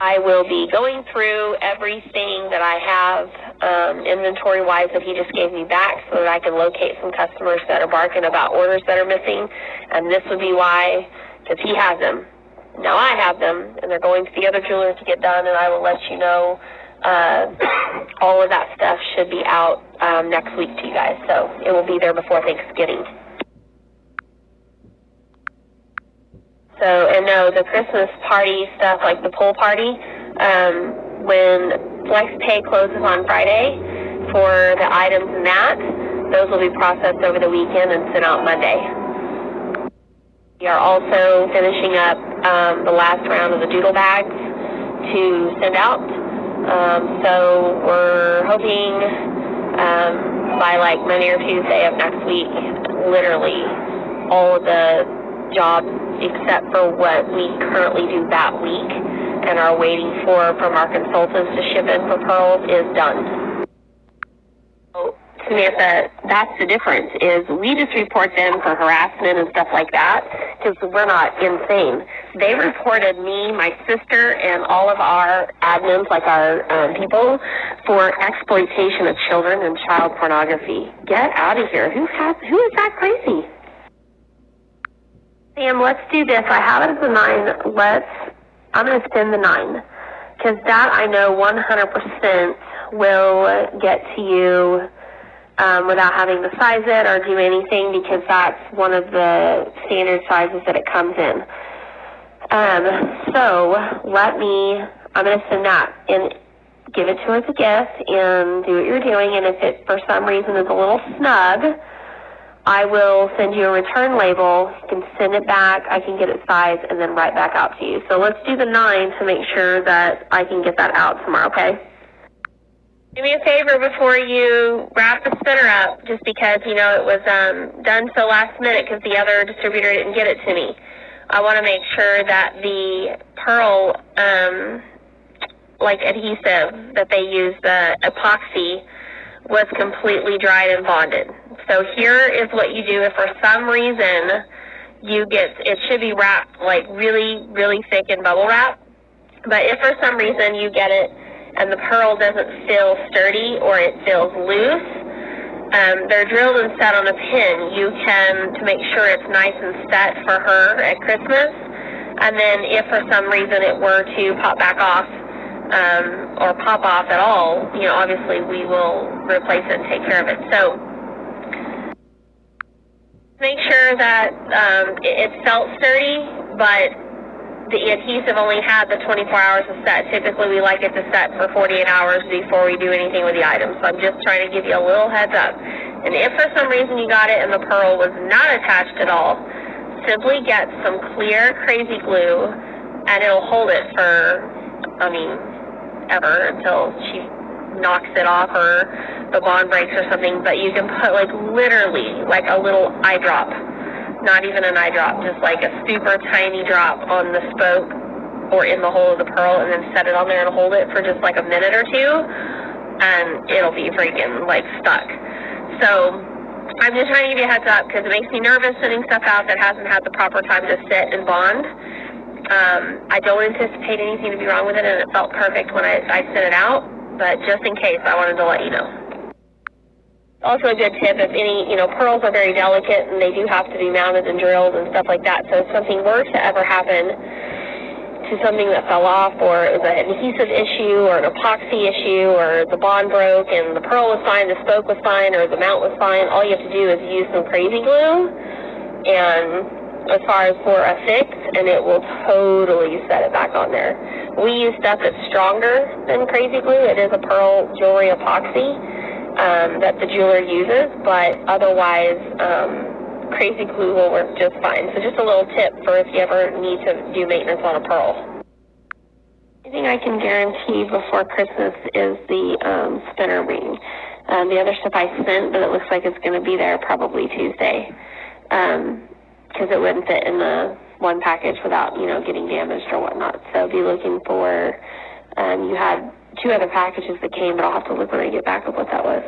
I will be going through everything that I have inventory-wise that he just gave me back so that I can locate some customers that are barking about orders that are missing. And this would be why, because he has them. Now I have them, and they're going to the other jewelers to get done, and I will let you know. All of that stuff should be out next week to you guys, so it will be there before Thanksgiving. So, and no, the Christmas party stuff, like the pool party, when FlexPay closes on Friday for the items in that, those will be processed over the weekend and sent out Monday. We are also finishing up the last round of the doodle bags to send out. So we're hoping by like Monday or Tuesday of next week, literally all of the jobs except for what we currently do that week and are waiting for from our consultants to ship in for pearls is done. So, Samantha, that's the difference, is we just report them for harassment and stuff like that because we're not insane. They reported me, my sister, and all of our admins, like our people, for exploitation of children and child pornography. Get out of here. Who is that crazy? Sam, let's do this. I have it as a 9. I'm going to spin the 9 because that I know 100% will get to you without having to size it or do anything because that's one of the standard sizes that it comes in. So I'm going to send that and give it to her as a gift and do what you're doing. And if it for some reason is a little snug, I will send you a return label. You can send it back. I can get it sized and then right back out to you. So let's do the 9 to make sure that I can get that out tomorrow, okay? Do me a favor before you wrap the spinner up, just because, it was done so last minute because the other distributor didn't get it to me. I want to make sure that the pearl, adhesive that they use, the epoxy, was completely dried and bonded. So here is what you do if for some reason it should be wrapped like really, really thick in bubble wrap. But if for some reason you get it and the pearl doesn't feel sturdy or it feels loose, they're drilled and set on a pin. You can, to make sure it's nice and set for her at Christmas. And then if for some reason it were to pop back off, or pop off at all, obviously we will replace it and take care of it. So make sure that it felt sturdy, but the adhesive only had the 24 hours to set. Typically we like it to set for 48 hours before we do anything with the items. So I'm just trying to give you a little heads up. And if for some reason you got it and the pearl was not attached at all, simply get some clear crazy glue and it'll hold it for, ever until she knocks it off or the bond breaks or something. But you can put literally a little eye drop, not even an eye drop, just like a super tiny drop on the spoke or in the hole of the pearl and then set it on there and hold it for just a minute or two and it'll be freaking stuck. So I'm just trying to give you a heads up because it makes me nervous sending stuff out that hasn't had the proper time to sit and bond. I don't anticipate anything to be wrong with it, and it felt perfect when I sent it out, but just in case, I wanted to let you know. Also a good tip, if any, pearls are very delicate, and they do have to be mounted and drilled and stuff like that, so if something were to ever happen to something that fell off, or it was an adhesive issue, or an epoxy issue, or the bond broke, and the pearl was fine, the spoke was fine, or the mount was fine, all you have to do is use some crazy glue, and as far as for a fix, and it will totally set it back on there. We use stuff that's stronger than crazy glue. It is a pearl jewelry epoxy that the jeweler uses, but otherwise crazy glue will work just fine. So just a little tip for if you ever need to do maintenance on a pearl. The thing I can guarantee before Christmas is the spinner ring. The other stuff I sent, but it looks like it's going to be there probably Tuesday. Because it wouldn't fit in the one package without, getting damaged or whatnot. So be looking for, you had 2 other packages that came, but I'll have to look when I get back at what that was.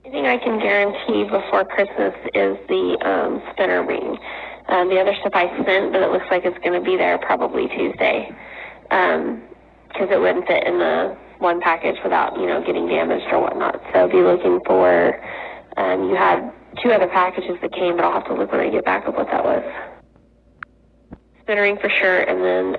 The thing I can guarantee before Christmas is the spinner ring. The other stuff I sent, but it looks like it's going to be there probably Tuesday. because it wouldn't fit in the one package without, getting damaged or whatnot. So be looking for, you had 2 other packages that came, but I'll have to look when I get back up what that was. Spinnering for sure, and then